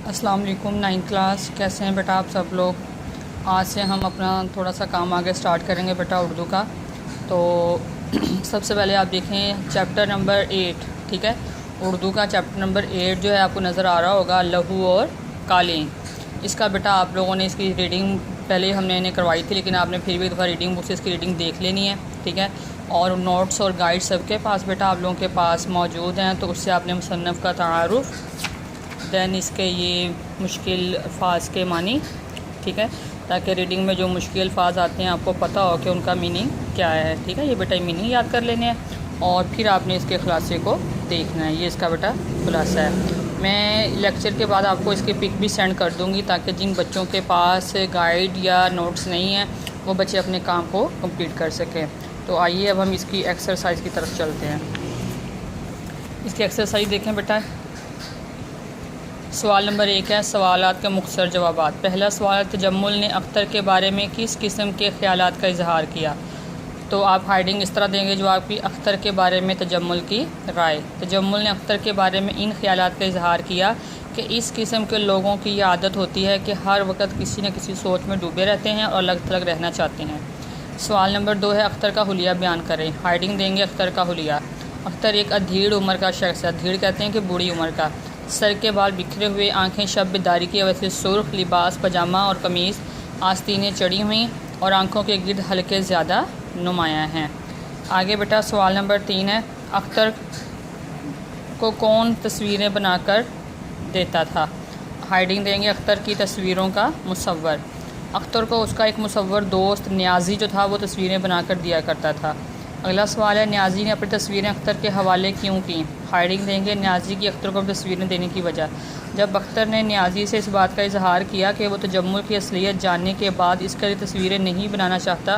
السلام علیکم 9th class, کیسے ہیں بیٹا آپ سب لوگ؟ آج سے ہم اپنا تھوڑا سا کام آگے سٹارٹ کریں گے بیٹا اردو کا۔ تو سب سے پہلے آپ دیکھیں چیپٹر نمبر 8، ٹھیک ہے، اردو کا چیپٹر نمبر 8 جو ہے آپ کو نظر آ رہا ہوگا، لہو اور قالین۔ اس کا بیٹا آپ لوگوں نے اس کی ریڈنگ پہلے ہم نے انہیں کروائی تھی، لیکن آپ نے پھر بھی ایک دفعہ ریڈنگ بک سے اس کی ریڈنگ دیکھ لینی ہے، ٹھیک ہے۔ اور نوٹس اور گائیڈ سب کے پاس بیٹا آپ لوگوں کے پاس موجود ہیں، تو اس سے آپ نے مصنف کا تعارف، دین اس کے یہ مشکل الفاظ کے معنی، ٹھیک ہے، تاکہ ریڈنگ میں جو مشکل الفاظ آتے ہیں آپ کو پتہ ہو کہ ان کا میننگ کیا ہے، ٹھیک ہے۔ یہ بیٹا میننگ یاد کر لینے ہیں اور پھر آپ نے اس کے خلاصے کو دیکھنا ہے۔ یہ اس کا بیٹا خلاصہ ہے۔ میں لیکچر کے بعد آپ کو اس کی پک بھی سینڈ کر دوں گی، تاکہ جن بچوں کے پاس گائیڈ یا نوٹس نہیں ہیں وہ بچے اپنے کام کو کمپلیٹ کر سکیں۔ تو آئیے اب ہم اس کی ایکسرسائز کی طرف چلتے ہیں۔ اس کی ایکسرسائز دیکھیں بیٹا۔ سوال نمبر 1 ہے سوالات کے مختصر جوابات۔ پہلا سوال، تجمل نے اختر کے بارے میں کس قسم کے خیالات کا اظہار کیا؟ تو آپ ہائیڈنگ اس طرح دیں گے جواب کی، اختر کے بارے میں تجمل کی رائے۔ تجمل نے اختر کے بارے میں ان خیالات کا اظہار کیا کہ اس قسم کے لوگوں کی یہ عادت ہوتی ہے کہ ہر وقت کسی نہ کسی سوچ میں ڈوبے رہتے ہیں اور الگ تھلگ رہنا چاہتے ہیں۔ سوال نمبر 2 ہے اختر کا حلیہ بیان کریں۔ ہائیڈنگ دیں گے اختر کا حلیہ۔ اختر ایک ادھیڑ عمر کا شخص ہے، ادھیڑ کہتے ہیں کہ بوڑھی عمر کا۔ سر کے بال بکھرے ہوئے، آنکھیں شب بیداری کی وجہ سے سرخ، لباس پاجامہ اور قمیص، آستینیں چڑھی ہوئیں اور آنکھوں کے گرد حلقے زیادہ نمایاں ہیں۔ آگے بیٹا سوال نمبر 3 ہے اختر کو کون تصویریں بنا کر دیتا تھا؟ ہائیڈنگ دیں گے اختر کی تصویروں کا مصور۔ اختر کو اس کا ایک مصور دوست نیازی جو تھا وہ تصویریں بنا کر دیا کرتا تھا۔ اگلا سوال ہے نیازی نے اپنی تصویریں اختر کے حوالے کیوں کیں؟ ہائیڈنگ دیں گے نیازی کی اختر کو تصویریں دینے کی وجہ۔ جب اختر نے نیازی سے اس بات کا اظہار کیا کہ وہ تجمل کی اصلیت جاننے کے بعد اس کے لیے تصویریں نہیں بنانا چاہتا،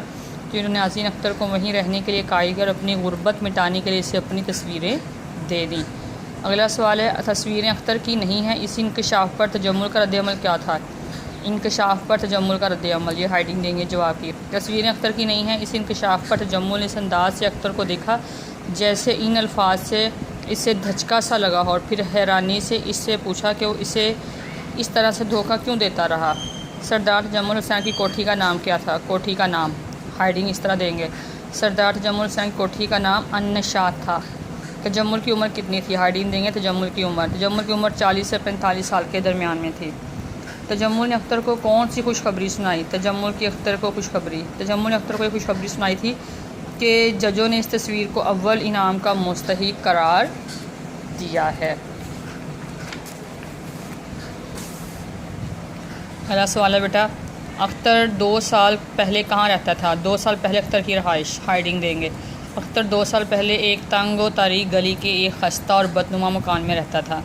تو نیازی نے اختر کو وہیں رہنے کے لیے قائل کر اپنی غربت مٹانے کے لیے اسے اپنی تصویریں دے دیں۔ اگلا سوال ہے تصویریں اختر کی نہیں ہیں، اس انکشاف پر تجمل کا رد عمل کیا تھا؟ انکشاف پر تجمل کا رد عمل، یہ ہائیڈنگ دیں گے جواب کی۔ تصویریں اختر کی نہیں ہیں، اس انکشاف پر تجمل نے اس انداز سے اختر کو دیکھا جیسے ان الفاظ سے اسے دھچکا سا لگا ہو، اور پھر حیرانی سے اس سے پوچھا کہ وہ اسے اس طرح سے دھوکہ کیوں دیتا رہا۔ سردار تجمل حسین کی کوٹھی کا نام کیا تھا؟ کوٹھی کا نام ہائیڈنگ اس طرح دیں گے، سردار تجمل حسین کی کوٹھی کا نام النشاط تھا۔ تجمل کی عمر کتنی تھی؟ ہائیڈنگ دیں گے تجمل کی عمر۔ تجمل کی عمر 40 سے 45 سال کے درمیان میں تھی۔ تجمل نے اختر کو کون سی خوشخبری سنائی؟ تجمل کی اختر کو خوشخبری، تجمل نے اختر کو یہ خوشخبری سنائی تھی کہ ججوں نے اس تصویر کو اول انعام کا مستحق قرار دیا ہے۔ اگلا سوال ہے بیٹا اختر 2 سال پہلے کہاں رہتا تھا؟ 2 سال پہلے اختر کی رہائش، ہائیڈنگ دیں گے۔ اختر 2 سال پہلے ایک تنگ و تاریک گلی کے ایک خستہ اور بدنما مکان میں رہتا تھا۔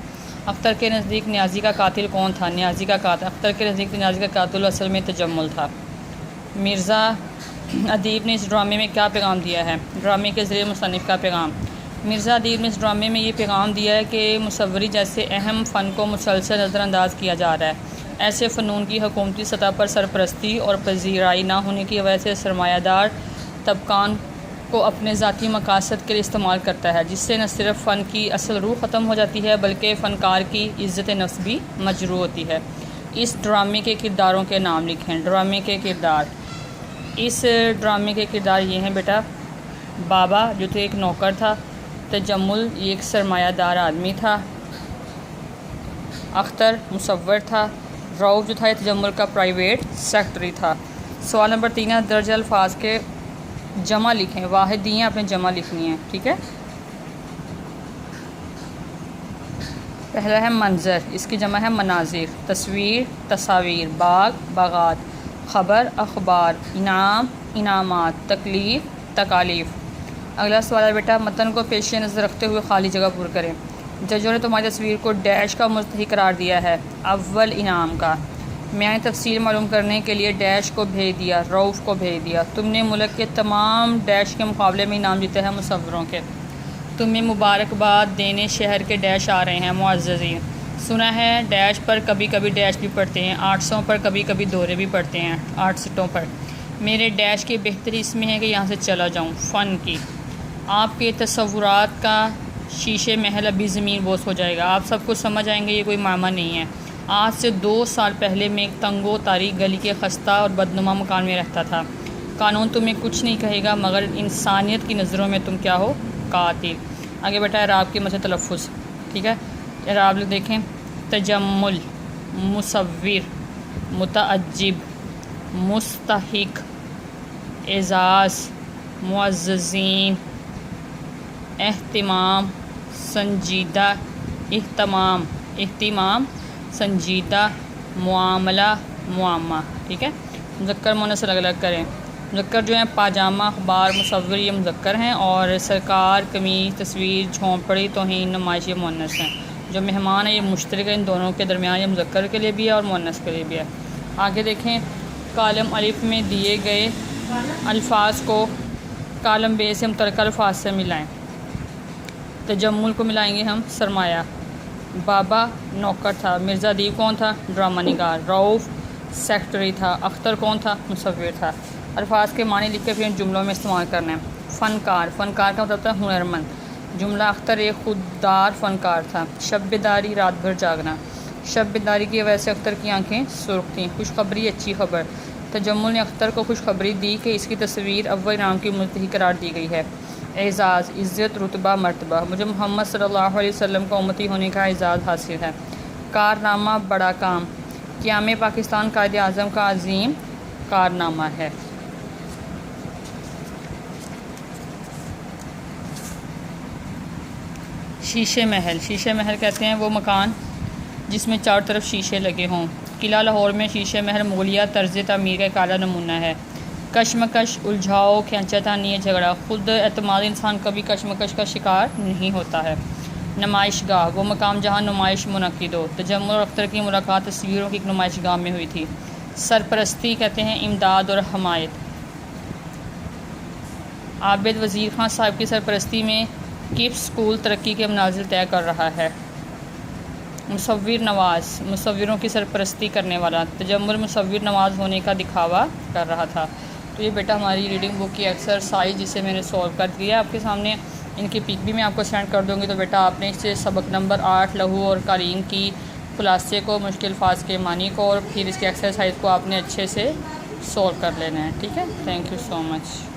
اختر کے نزدیک نیازی کا قاتل کون تھا؟ نیازی کا قاتل، اختر کے نزدیک نیازی کا قاتل اصل میں تجمل تھا۔ مرزا ادیب نے اس ڈرامے میں کیا پیغام دیا ہے؟ ڈرامے کے ذریعے مصنف کا پیغام۔ مرزا ادیب نے اس ڈرامے میں یہ پیغام دیا ہے کہ مصوری جیسے اہم فن کو مسلسل نظر انداز کیا جا رہا ہے۔ ایسے فنون کی حکومتی سطح پر سرپرستی اور پذیرائی نہ ہونے کی وجہ سے سرمایہ دار طبقان کو اپنے ذاتی مقاصد کے لیے استعمال کرتا ہے، جس سے نہ صرف فن کی اصل روح ختم ہو جاتی ہے بلکہ فنکار کی عزت نفس بھی مجروح ہوتی ہے۔ اس ڈرامے کے کرداروں کے نام لکھیں۔ ڈرامے کے کردار، اس ڈرامے کے کردار یہ ہیں بیٹا، بابا جو تو ایک نوکر تھا، تجمل یہ ایک سرمایہ دار آدمی تھا، اختر مصور تھا، رؤف جو تھا یہ تجمل کا پرائیویٹ سیکرٹری تھا۔ سوال نمبر 3 ہے درج الفاظ کے جمع لکھیں۔ واحد دیے آپ نے جمع لکھنی ہے، ٹھیک ہے۔ پہلا ہے منظر، اس کی جمع ہے مناظر، تصویر تصاویر، باغ باغات، خبر اخبار، انعام انعامات، تکلیف تکالیف۔ اگلا سوال ہے بیٹا متن کو پیش نظر رکھتے ہوئے خالی جگہ پر کریں۔ ججوں نے تمہاری تصویر کو ڈیش کا مستحق قرار دیا ہے، اول انعام کا۔ میں نے تفصیل معلوم کرنے کے لیے ڈیش کو بھیج دیا، رؤف کو بھیج دیا۔ تم نے ملک کے تمام ڈیش کے مقابلے میں انعام جیتے ہیں مصوروں کے۔ تمہیں مبارکباد دینے شہر کے ڈیش آ رہے ہیں معززین۔ سنا ہے ڈیش پر کبھی کبھی ڈیش بھی پڑھتے ہیں، 800 پر کبھی کبھی دورے بھی پڑھتے ہیں، 8 سٹوں پر۔ میرے ڈیش کی بہتری اس میں ہے کہ یہاں سے چلا جاؤں، فن کی۔ آپ کے تصورات کا شیشے محل ابھی زمین بوس ہو جائے گا، آپ سب کچھ سمجھ آئیں گے، یہ کوئی معمہ نہیں ہے۔ آج سے 2 سال پہلے میں ایک تنگ و تاریک گلی کے خستہ اور بدنما مکان میں رہتا تھا۔ قانون تمہیں کچھ نہیں کہے گا مگر انسانیت کی نظروں میں تم کیا ہو؟ قاتل۔ آگے بیٹھا اعراب کے مثل تلفظ، ٹھیک ہے۔ اعراب دیکھیں، تجمل، مصور، متعجب، مستحق، اعزاز، معززین، اہتمام، سنجیدہ، اہتمام، سنجیدہ، معاملہ، معمہ، ٹھیک ہے۔ مذکر مؤنث الگ الگ کریں۔ مذکر جو ہیں پاجامہ، اخبار، مصور، یہ مذکر ہیں، اور سرکار، قمیص، تصویر، جھونپڑی، توہین، نمائش یہ مؤنث ہیں۔ جو مہمان ہے یہ مشترک ہے ان دونوں کے درمیان، یہ مذکر کے لیے بھی ہے اور مؤنث کے لیے بھی ہے۔ آگے دیکھیں، کالم الف میں دیے گئے الفاظ کو کالم بے سے متعلقہ الفاظ سے ملائیں۔ تجمل کو ملائیں گے ہم سرمایہ، بابا نوکر تھا، مرزا ادیب کون تھا؟ ڈرامہ نگار، رؤوف سیکرٹری تھا، اختر کون تھا؟ مصور تھا۔ الفاظ کے معنی لکھ کے پھر ان جملوں میں استعمال کرنا ہے۔ فنکار، فنکار کا مطلب ہوتا ہے ہنرمند۔ جملہ اختر ایک خوددار فنکار تھا۔ شب بیداری، رات بھر جاگنا، شب بیداری کی وجہ سے اختر کی آنکھیں سرخ تھیں۔ خوشخبری، اچھی خبر۔ تجمل نے اختر کو خوشخبری دی کہ اس کی تصویر اول انعام کی مستحق قرار دی گئی ہے۔ اعزاز، عزت، رتبہ، مرتبہ، مجھے محمد صلی اللہ علیہ وسلم کا امتی ہونے کا اعزاز حاصل ہے۔ کارنامہ، بڑا کام، قیام پاکستان قائد اعظم کا عظیم کارنامہ ہے۔ شیشے محل، شیشے محل کہتے ہیں وہ مکان جس میں چاروں طرف شیشے لگے ہوں۔ قلعہ لاہور میں شیشے محل مغلیہ طرز تعمیر کا ایک اعلیٰ نمونہ ہے۔ کشمکش، الجھاؤ، کھینچا تانی، جھگڑا، خود اعتماد انسان کبھی کشمکش کا شکار نہیں ہوتا ہے۔ نمائش گاہ، وہ مقام جہاں نمائش منعقد ہو۔ تجمل اور اختر کی ملاقات تصویروں کی ایک نمائش گاہ میں ہوئی تھی۔ سرپرستی کہتے ہیں امداد اور حمایت۔ عابد وزیر خان صاحب کی سرپرستی میں کیپ اسکول ترقی کے منازل طے کر رہا ہے۔ مصور نواز، مصوروں کی سرپرستی کرنے والا۔ تجمل مصور نواز ہونے کا دکھاوا کر رہا تھا۔ تو یہ بیٹا ہماری ریڈنگ بک کی ایکسرسائز جسے میں نے سولو کر دیا ہے آپ کے سامنے، ان کی پک بھی میں آپ کو سینڈ کر دوں گی۔ تو بیٹا آپ نے اس سے سبق نمبر 8 لہو اور قالین کی خلاصے کو، مشکل الفاظ کے معنی کو، اور پھر اس کی ایکسرسائز کو آپ نے اچھے سے سولو کر لینا ہے، ٹھیک ہے۔ Thank you so much.